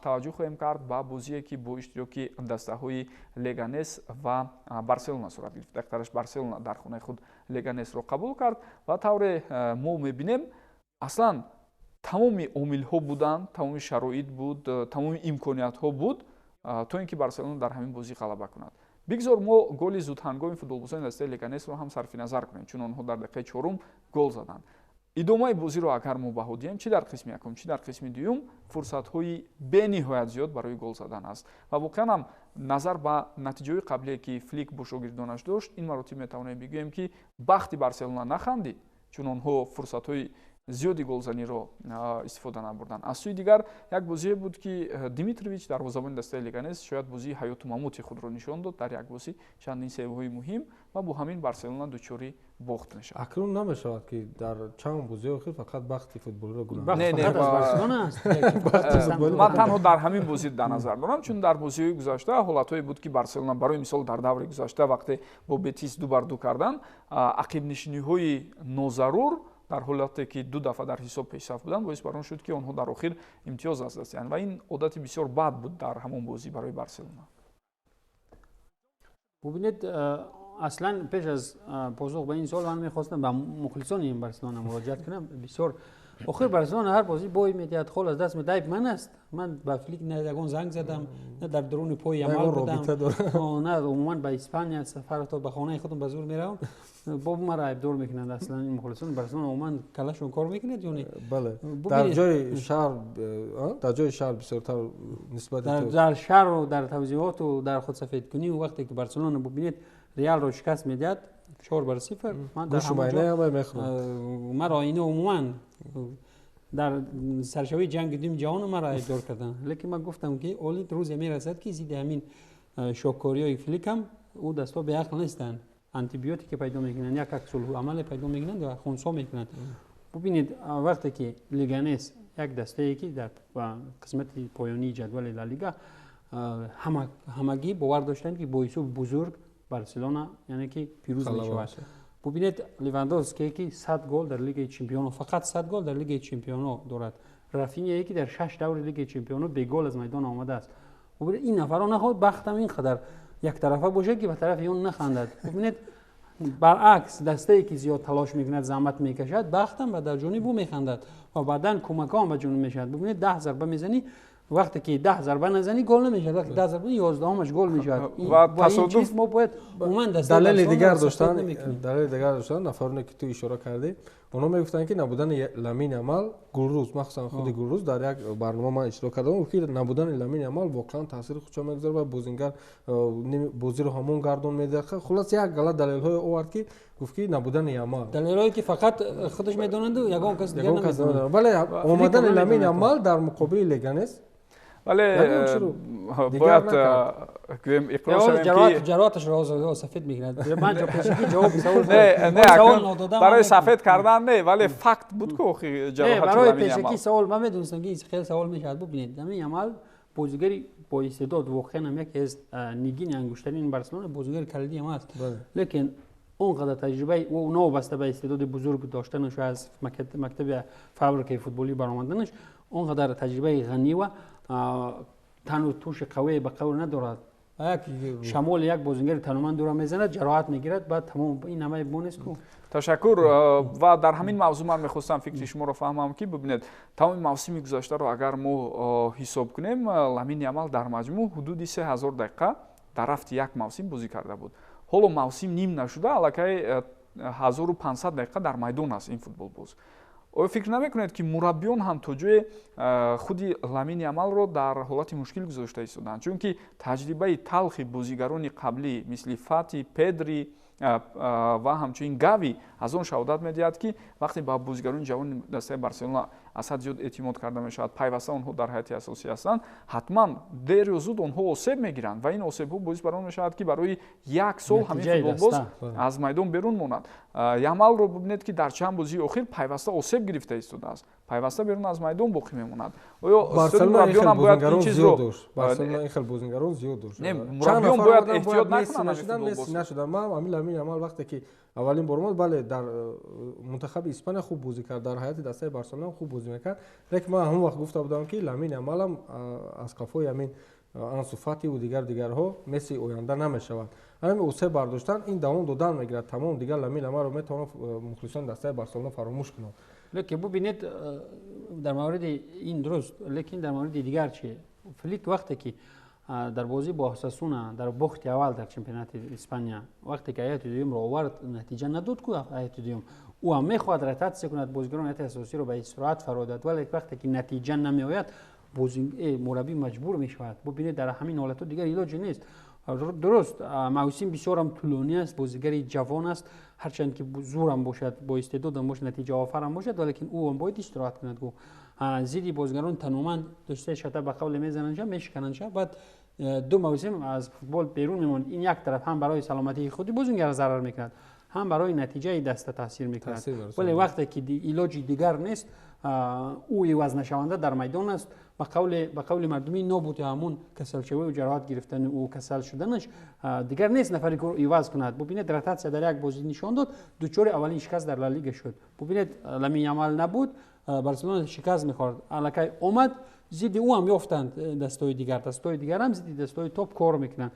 таваҷҷӯҳ хоҳем кард ба бозие ки бо иштироки дастаҳои Леганес ва Барселона сурат гирифт. Дактараш Барселона дар хонаи худ Леганесро қабул кард ва тавре мо мебинем аслан тамоми омилҳо буданд, тамоми шароит буд, тамоми имкониятҳо буд то ин ки Барселона дар ҳамин бозӣ ғалаба кунад. Бигзор мо голи зудҳангоми футболбозони дастаи Леганесро ҳам сарфи назар кунем, чун онҳо дар дақиқаи 4 гол заданд. идомаи бозиро агар мо баҳо диҳем, чи дар қисми якум, чи дар қисми дуюм фурсатҳои бениҳоят зиёд барои гол задан аст ва воқеан ҳам назар ба натиҷаҳои қаблие ки Флик бо шогирдонаш дошт, ин маротиб метавонем бигӯем ки бахти Барселона нахандид, чун онҳо фурсатҳои зиёди голзаниро истифода набурданд. Аз сӯи дигар як бозие буд ки Димитрович дарвозабони дастаи Леганес шояд бозии ҳаёту мамути худро нишон дод дар як бозӣ чандин сейвҳои муҳим ва бо ҳамин Барселона дучори бохт мешавад. Акрун намешавад ки дар чанд бозии охир фақат бахти футболиро гунаҳ. Ман танҳо дар ҳамин бозӣ дар назар дорам, чун дар бозиҳои гузашта ҳолатҳое буд ки Барселона барои мисол дар даври гузашта вақте бо Бетис 2-2 кардан, ақибнишиниҳои нозарур дар ҳолате ки ду дафъа дар ҳисоб пешсаф буданд боис бар он шуд ки онҳо дар охир имтиёз аз даст диҳанд ва ин одати бисёр бад буд дар ҳамон бозӣ барои Барселона. бубинед аслан пеш аз посух ба ин суол ман мехостам ба мухлисони Барселона муроҷиат кунам. Бисёр охир Барселона ҳар бозӣ бой медиҳад, хол аз даст медиҳад. Айб ман аст. Ман ба Флик не ягон занг задам, не дар дуруни пои Ямал будам, не умуман ба Испания сафар то ба хонаи худам ба зур меравам. бо маро айбдор мекунанд аслан ин мухлисони Барселона умуман калашон кор мекунад ё не? Бале. Дар ҷои шаҳр бисёртар нисбати дар шаҳру дар тавзиҳоту дар худсафедкунӣ вақте ки Барселона бубинед Реалро шикаст медиҳад 4-0. Ман дар ҳамаҷо маро ино умуман дар саршавии ҷанги дуюми ҷаҳон маро айбдор карданд. Лекин ман гуфтам ки оли рӯзе мерасад ки зидди ҳамин шоккориҳои Фликам ӯ дастҳо беақл нестанд. Антибиотике пайдо мекунанд, як аксулъамале пайдо мекунанд ва хунсо мекунанд. бубинед вақте ки Леганес як дастае ки дар қисмати поёнии ҷадвали Ла Лига ҳамагӣ бовар доштанд ки бо ҳисоби бузург Барселона яъне ки пирӯз мешавад. бубинед Левандовские ки 100 гол дар Лигаи Чемпионҳо, фақат 100 гол дар Лигаи Чемпионҳо дорад. Рафиньяе ки дар 6 даври Лигаи Чемпионҳо бегол аз майдон омадааст. бубинед ин нафаро нахоҳад бахтам инқадар яктарафа бошад ки ба тарафи он нахандад. бубинед баръакс дастае ки зиёд талош мекунад, заҳмат мекашад, бахтам ба дар ҷониб ӯ механдад ва баъдан кӯмакҳо ҳам ба ҷониб мешавад. бубинед 10 зарба мезанӣ, вақте ки 10 зарба назанӣ гол намешавад, вақте 10 зарба 11-омаш гол мешавад. ва тасодуф мо бояд умуман далели дигар доштан нафароне ки ту ишора кардӣ, онҳо мегуфтанд ки набудани Ламин Ямал Гулрӯз, махсусан худи Гулрӯз дар як барнома ман иштирок кардам ки набудани Ламин Ямал воқеан таъсири худшо мегузорад ва бозингар бозиро ҳамон гардон медиҳад. хулос як гала далелҳое овард ки гуфт ки набудани Ямал, далелҳое ки фақат худаш медонанду ягон кас дигар намедонад. вале омадани Ламин Ямал дар муқобили Леганес вале бояд гӯем иқрор шавем ки ҷароаташро сафед мекунад. ман ҷопешагӣ ҷавоби савол додам барои сафед кардан не, вале факт буд ки охир ҷароҳати барои пешакӣ савол ман медонистам ки хеле савол мешавад. бубинед Ламин Ямал бозигари боистеъдод, воқеан ҳам яке аз нигини ангуштарини Барселона, бозигари калидӣ ҳам аст. лекин он қадар таҷрибаи ӯ новобаста ба истеъдоди бузург доштанаш ва аз мактаби фабрикаи футболӣ баромаданаш он қадар таҷрибаи ғанӣ ва тану туши қавие ба қавл надорад. шамоли як бозингари тануманд дура мезанад, ҷароҳат мегирад, баъд тамом ин ҳамаи бо нест ку. ташаккур. ва дар ҳамин мавзӯъ ман мехостам фикри шуморо фаҳмам ки бибинед тамоми мавсими гузаштаро агар мо ҳисоб кунем, Ламин Ямал дар маҷмӯъ ҳудуди 3000 дақиқа дар рафти як мавсим бозӣ карда буд. ҳоло мавсим ним нашуда, аллакай 1500 дақиқа дар майдон аст ин футболбоз. оё фикр намекунед ки мураббиён ҳам то ҷое худи Ламин Ямалро дар ҳолати мушкил гузошта истоданд, чунки таҷрибаи талхи бозигарони қаблӣ мисли Фати, Педри ва ҳамчунин Гави аз он шаҳодат медиҳад ки вақте ба бозигарони ҷавони дастаи Барселона аз ҳад зиёд эътимод карда мешавад, пайваста онҳо дар ҳайати асосӣ ҳастанд, ҳатман дер ё зуд онҳо осеб мегиранд ва ин осебҳо боис бар он мешавад ки барои як сол ҳамин футболбоз аз майдон берун монад. Ямалро бубинед ки дар чанд бозии охир пайваста осеб гирифта истодааст. пайваста берун аз майдон боқӣ мемонад. Оё Барселона мураббиён бояд ин чизро Барселона ин хел бозингарон зиёд дошт. Не, мураббиён бояд эҳтиёт накунанд. Месси нашуд. Ман Ламин Ямал вақте ки аввалин бор омад, бале дар мунтахаби Испания хуб бозӣ кард, дар ҳайати дастаи Барселона хуб бозӣ мекард. Лекин ман ҳамон вақт гуфта будам ки Ламин Ямал ам аз қафои ҳамин Ансу Фати ва дигарҳо Месси оянда намешавад. Ҳамин усе бардоштан ин давом додан мегирад. Тамом дигар Ламин Ямалро метавонад мухлисони дастаи Барселона фаромӯш кунад. лекин бубинед дар мавриди ин дуруст, лекин дар мавриди дигар чи Флик вақте ки дар бозӣ бо Осасуна дар бохти аввал дар чемпионати Испания вақте ки ҳайати дуюмро овард, натиҷа надод ку ҳайати дуюм, ӯ ҳам мехоҳад ротатсия кунад бозигарони ҳайати асосиро ба истироҳат фаро дод, вале вақте ки натиҷа намеояд мураббӣ маҷбур мешавад. Бубинед дар ҳамин ҳолатҳо дигар илоҷе нест. дуруст мавсим бисёрам тӯлонӣ аст, бозигари ҷавон аст, ҳарчанд ки зӯрам бошад, бо истеъдодам бошад, натиҷаофарам бошад, валекин ӯ ҳам бояд истироҳат кунад. Гу зидди бозигарони таноманд душта шата ба қавле мезананша мешикананша, баъд ду мавсим аз футбол берун мемонад. ин як тараф ҳам барои саломатии худи бозингар зарар мекунад, ҳам барои натиҷаи даста таъсир мекунад. Вале вақте ки илоҷи дигар нест, ӯ ивазнашаванда дар майдон аст, ба қавли мардумӣ нобуди ҳамун касалшавию ҷароҳат гирифтани ӯ касал шуданаш дигар нест нафаре ки иваз кунад. Бубинед ротатсия дар як бозӣ нишон дод, дучори аввалин шикаст дар Ла Лига шуд. Бубинед Ламин Ямал набуд, Барселона шикаст мехӯрд, аллакай омад, зидди ӯ ҳам ёфтанд дастаҳои дигар ҳам зидди дастаҳои топ кор мекунанд.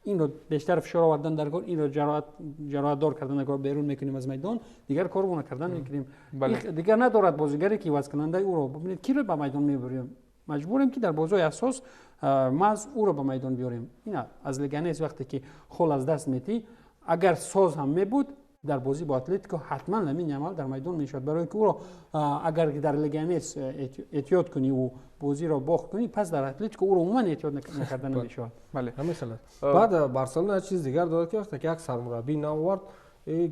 инро бештар фишор овардан дар кор, инро ҷароҳатдор кардан дар кор берун мекунем аз майдон, дигар корро накардан мекунем. Дигар надорад бозигаре ки ивазкунандаи ӯро. Бубинед киро ба майдон мебурем, маҷбурем ки дар бозиҳои асос маҳз ӯро ба майдон биёрем. ина аз Леганес вақте ки хол аз даст метӣ, агар соз ҳам мебуд дар бозӣ бо Атлетико ҳатман Ламин Ямал дар майдон мешавад, барое ки ӯро агар дар Леганес эҳтиёт кунӣ ӯ бозиро бохт кунӣ, пас дар Атлетико ӯро умуман эҳтиёт накарда намешавад. ҳамин хеле. Баъд Барселона як чиз дигар дорад ки вақте ки як сармураббӣ навовард,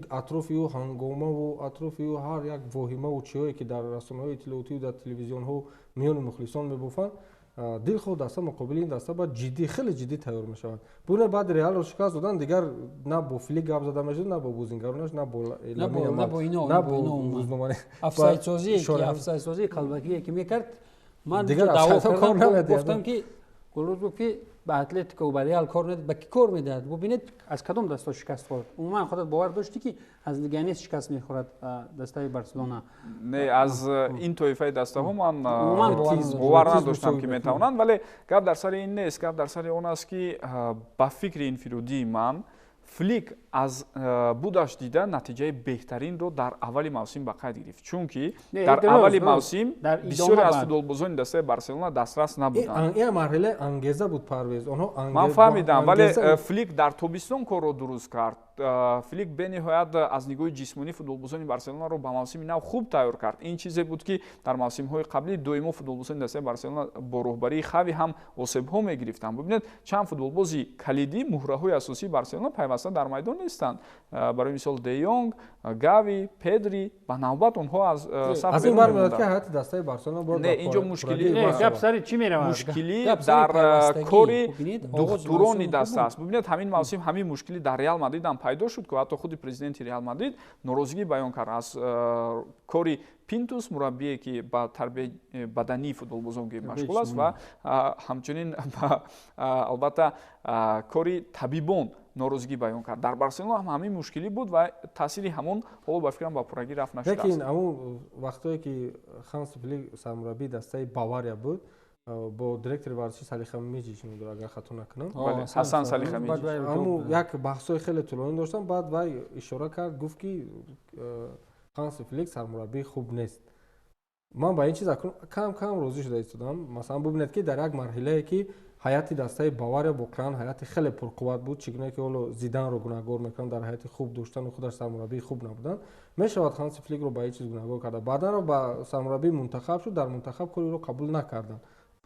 атрофи ӯ ҳангомаву атрофи ӯ ҳар як воҳимаву чиҳое ки дар расонаҳои иттилоотию дар телевизионҳо миёни мухлисон мебофанд, дилхоҳ даста муқобили ин даста баъд ҷиддӣ, хеле ҷиддӣ тайёр мешавад. Буне баъд Реалро шикаст додан, дигар на бо Флик гап зада мешуд, на бо бозингаронаш, на бо Ламин Ямал, на бо рӯзноманӣ. Афсайдсозии қалбакие ки мекард, ман даъво кардам, гуфтам ки ба Атлетико ба Реал кор медиҳад, ба ки кор медиҳад? Бубинед аз кадом даста шикаст хӯрд. Умуман худат бовар доштӣ ки аз Леганес шикаст мехӯрад дастаи Барселона. Не, аз ин тоифаи дастаҳо ман бовар надоштам ки метавонанд, вале гап дар сари ин нест, гап дар сари он аст ки ба фикри инфиродии ман Флик аз будаш дида натиҷаи беҳтаринро дар аввали мавсим ба қайд гирифт, чунки дар аввали мавсим бисёре аз футболбозони дастаи Барселона дастрас набуданд. ин марҳилаи ангеза буд Парвез. Ман фаҳмидам, вале Флик дар тобистон корро дуруст кард. Флик бениҳоят аз нигоҳи ҷисмонӣ футболбозони Барселонаро ба мавсими нав хуб тайёр кард. Ин чизе буд ки дар мавсимҳои қаблӣ доимо футболбозони дастаи Барселона бо роҳбарии Хави ҳам осебҳо мегирифтанд. Бубинед чанд футболбози калидӣ, муҳраҳои асосии Барселона пайваста дар майдон нестанд. Барои мисол Де Йонг, Гави, Педри, ба навбат онҳо аз саф берун мемонанд. Ки ҳайати дастаи Барселона бо не, инҷо мушкили гап сари чӣ меравад? Мушкили дар кори духтурони даста аст. Бубинед ҳамин мавсим ҳамин мушкили дар Реал Мадрид ҳам пайдо шуд, ки ҳатто худи президенти Реал Мадрид норозигӣ баён кард аз кори Пинтус, мураббие ки ба тарбияи бадании футболбозон машғул аст ва ҳамчунин албатта кори табибон норозигӣ баён кард. Дар Барселона ҳам ҳамин мушкилӣ буд ва таъсири ҳамон ҳоло ба фикрам ба пуррагӣ рафт нашудааст. лекин ҳамун вақтое ки Ханси Флик сармураббии дастаи Бавария буд, бо директори варзиши Салиха Миҷич мудир, агар хато накунам, Ҳасан Салиха Миҷич, ҳамун як баҳсҳои хеле тӯлонӣ доштан. Баъд вай ишора кард, гуфт ки Ханси Флик сармураббии хуб нест. ман ба ин чиз кам розӣ шуда истодам. Масалан бубинед ки дар як марҳилае ки ҳайати дастаи Бавария воқеан ҳайати хеле пурқувват буд, чӣ гуна ки ҳоло Зиданро гуноҳгор мекунанд дар ҳайати хуб доштану худаш сармураббии хуб набудан, мешавад Ханси Фликро ба ин чиз гуноҳгор карда. Баъданро ба сармураббии мунтахаб шуд, дар мунтахаб кориро қабул накарданд.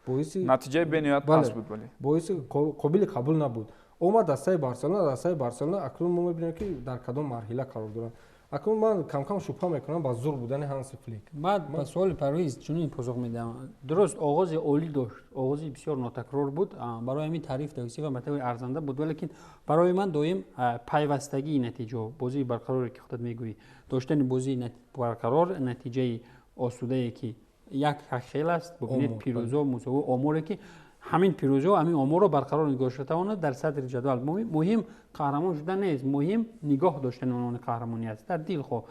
натиҷаи бениҳоят паст буд, вале боиси қобили қабул набуд. омад дастаи Барселона акнун мо мебинем ки дар кадом марҳила қарор дорад. акнун ман камкам шубҳа мекунам ба зур будани Ханси Флик. баъд ба суоли Парвиз чунин посух медиҳам. дуруст оғози олӣ дошт, оғози бисёр нотакрор буд, барои ҳамин таъриф тавсифа матаби арзанда буд, валекин барои ман доим пайвастагии натиҷаҳо, бозии барқароре ки худат мегӯӣ, доштани бозии барқарор, натиҷаи осудае ки یک خیل است ببینید آمار، پیروزا مساوی آماری که همین پیروزا همین آمار رو برقرار نگاه شده در صدر جدول مهم قهرمان شدن نیست، مهم نگاه داشتن عنوان قهرمانی است در دل خود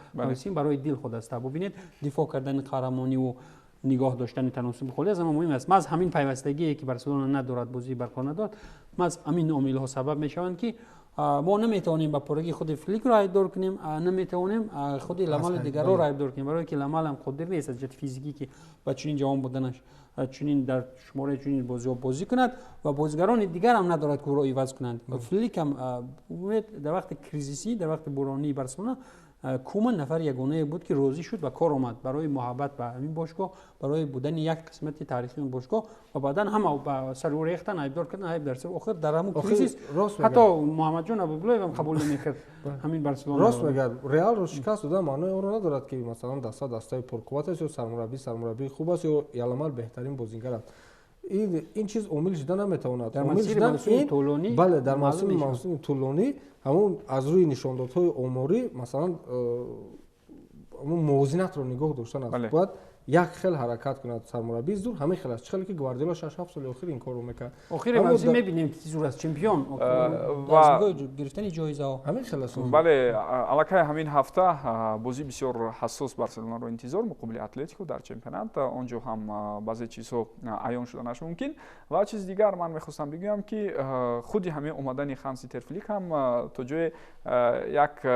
برای دل خود است. ببینید دفاع کردن قهرمانی و نگاه داشتن تناسب خودی از مهم است. از همین پیوستگی که بارسلونا ندارد بازی برقرار ندارد، از همین عامل ها سبب میشوند که ما نمیتونیم با پرگی خود فلیک را ایدار کنیم، نمیتونیم خود لامال دیگر را ایدار کنیم، برای که لامال هم قادر نیست از جهت فیزیکی که با چنین جوان بودنش چنین در شماره چنین بازی کند و بازیگران دیگر هم ندارد که او را عوض کنند. فلیک هم در وقت کریزیسی، در وقت بحرانی بارسلونا کومن نفر یگانه بود که راضی شد و کار آمد برای محبت به همین باشگاه، برای بودن یک قسمت تاریخی اون باشگاه و بعداً هم با سر او ریختن ایبدار کردن ایب در سر آخر در همون کریزیس حتی محمد جان ابوبلوی هم قبول نمی‌کرد همین بارسلونا راست میگه. رئال رو شکست دادن معنی اون رو ندارد که مثلا دستای پرقوت است یا سرمربی خوب است یا یالامال بهترین بازیگر است. این چیز عامل شدن نمیتواند. در مسیر طولانی بله در مسیر طولانی همون از روی نشاندادهای آماری مثلا همون موازنت رو نگاه داشتن است. باید یک خیل حرکت کند سرمربی زور همه خیل است. چخیلی که گواردیولا 6 7 سال اخیر این کارو میکنه. آخر موسم میبینیم که زور از چمپیون و گرفتن جایزه ها همین خیل است. بله الکی همین هفته بازی بسیار حساس بارسلونا رو انتظار مقابل اتلتیکو در چمپیونات اونجا هم بعضی چیزها عیان شدنش ممکن و چیز دیگر من میخواستم بگم که خودی همین اومدن خانسی ترفلیک هم تو جای یک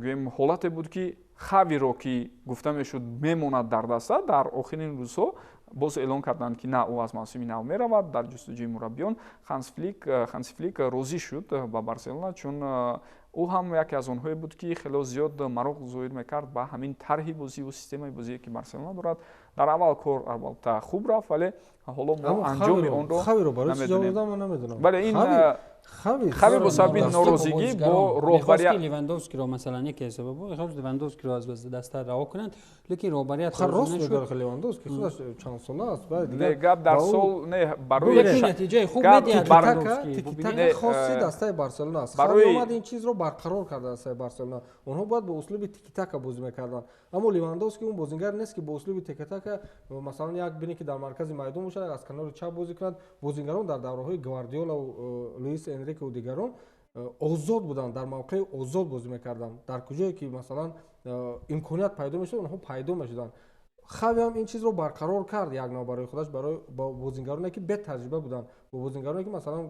گویم حالت بود که خاوی رو که گفته میشد میموند در دسته در آخرین روزها باز اعلان کردند که نه او از موسم نو میرود. در جستجوی مربیان خانسی فلیک راضی شد با بارسلونا چون او هم یکی از آنهایی بود که خیلی زیاد مراق ظاهر میکرد با همین طرح بازی و سیستم بازی که بارسلونا دارد. در اول کار البته خوب رفت ولی حالا ما انجام آن رو نمیدونم. بله این خاوی با سبب ناراضگی با رهبریت لیواندوفسکی رو مثلا یک سبب بود خواست لیواندوفسکی رو از دسته رها کنند لیکن رهبریت راست میگه لیواندوفسکی خودش چند ساله است نه گپ در سال نه برای نتیجه خوب میدهد تیکی خاصی دسته بارسلونا است. خاوی اومد این چیز رو برقرار کرده دسته بارسلونا. اونها باید به اسلوب تیکی تاک بازی میکردن اما لیواندوفسکی اون بازیگر نیست که به اسلوب تیکی تاک مثلا یک بینی که در مرکز میدان باشه از کنار چپ بازی کند. بازیگران در دوره‌های گواردیولا و لوئیس انریکه و دیگران آزاد بودن، در موقع آزاد بازی میکردن. در کجایی که مثلا امکانیت پیدا میشد اونها پیدا میشدن. خاوی هم این چیز رو برقرار کرد یک نوع برای خودش برای با بازیگرانی که به تجربه بودن با بازیگرانی که مثلا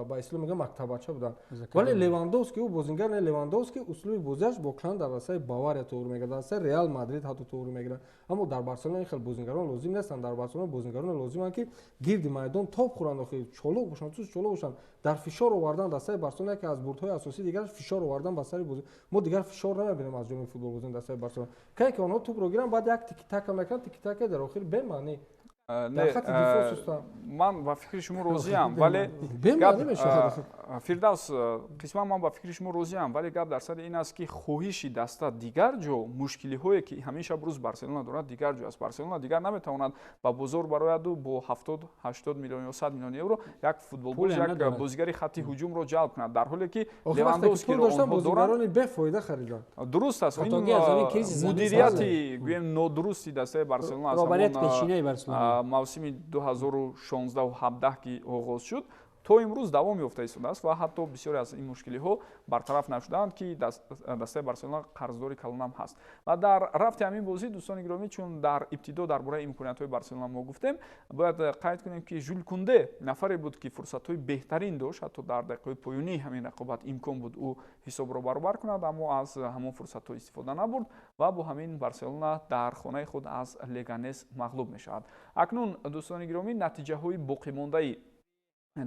با اسلام میگه مکتب بچه بودن. ولی لیواندوفسکی او بازیگر نه لیواندوفسکی اسلوب بازیش با کلان در دسته باواریا طور میگه در دسته رئال مادرید حتی طور میگیره اما در بارسلونا این خیلی بازیگران لازم نیستن. در بارسلونا بازیگران لازمن که گرد میدان تاپ خورند و خیلی چالو باشن چالو باشن در فشار آوردن دسته بارسلونا که از بردهای اساسی دیگر فشار آوردن بر سر بازی ما دیگر فشار نمیبینیم از جمله فوتبال بازی دسته بارسلونا که اونها توپ رو گیرن بعد یک تیک تاک میکنن تیک تاک در آخر به معنی من با فکر شما راضی ام ولی فردوس قسما من با فکر شما راضی ام ولی گپ در سر این است که خواهش دسته دیگر جو مشکلی هایی که همیشه بروز بارسلونا دارد دیگر جو است. بارسلونا دیگر نمیتواند با بزرگ برای دو با 70 80 میلیون یا 100 میلیون یورو یک فوتبال باز یک بازیگر خط هجوم رو جلب کند در حالی که لیواندوفسکی رو داشتن بازیگران به فایده خریدن. درست است این مدیریتی گویم نادرستی دسته بارسلونا است. موسم 2016 و 17 که آغاز شد تا امروز دوام یافته است و حتی بسیاری از این مشکلی ها برطرف نشدند که دسته بارسلونا قرضدار کلان هم هست. و در رفت همین بازی دوستان گرامی چون در ابتدا درباره امکانات های بارسلونا ما گفتیم باید قید کنیم که ژول کونده نفری بود که فرصت های بهترین داشت حتی در دقیقه پایانی همین رقابت امکان بود او حساب رو برابر کند اما از همون فرصت ها استفاده نبرد و با همین بارسلونا در خانه خود از لگانس مغلوب می شود. اکنون دوستان گرامی نتیجه های باقی مانده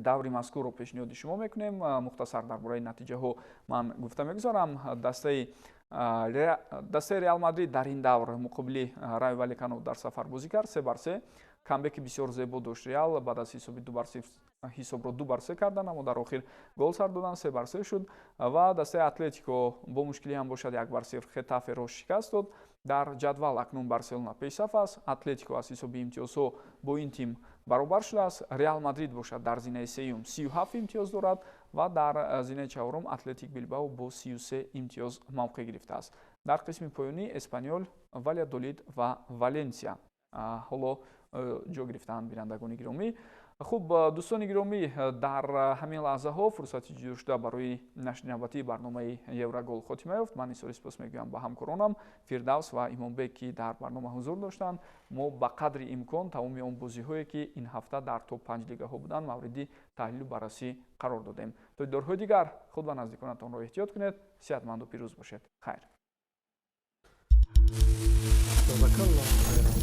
دوری مذکور رو پیشنهاد شما میکنیم. مختصر درباره نتیجه ها من گفته میگذارم. دسته ریال مادرید در این دور مقابل رای والکانو در سفر بازی کرد 3-3 کامبک بسیار زیبا داشت. ریال بعد از حساب 2-0 حساب رو 2-3 کردن اما در آخر گل سر دادن 3-3 شد و دسته اتلتیکو با مشکلی هم باشد 1-0 خطافه رو شکست داد. در جدول اکنون بارسلونا پیشرفت است. اتلتیکو از حساب امتیازها با این تیم برابر شده است. ریال مادرید باشد در زینه سوم 37 امتیاز دارد و در زینه چهارم اتلتیک بیلبائو با 33 امتیاز موقع گرفته است. در قسم پایانی اسپانیول، والیادولید و والنسیا ҳоло ҷо гирифтаанд бинандагони гиромӣ. хуб дӯстони гиромӣ, дар ҳамин лаҳзаҳо фурсати ҷудо шуда барои нашри навбатии барномаи Еврогол хотима ёфт. ман изҳори сипос мегӯям ба ҳамкоронам Фирдавс ва Имонбек, ки дар барнома ҳузур доштанд. мо ба қадри имкон тамоми он бозиҳое ки ин ҳафта дар топ 5 лигаҳо буданд мавриди таҳлилу баррасӣ қарор додем. то дидорҳои дигар худ ва наздиконатонро эҳтиёт кунед. сеҳатманду пирӯз бошед. хайр. Jazakallah khairan.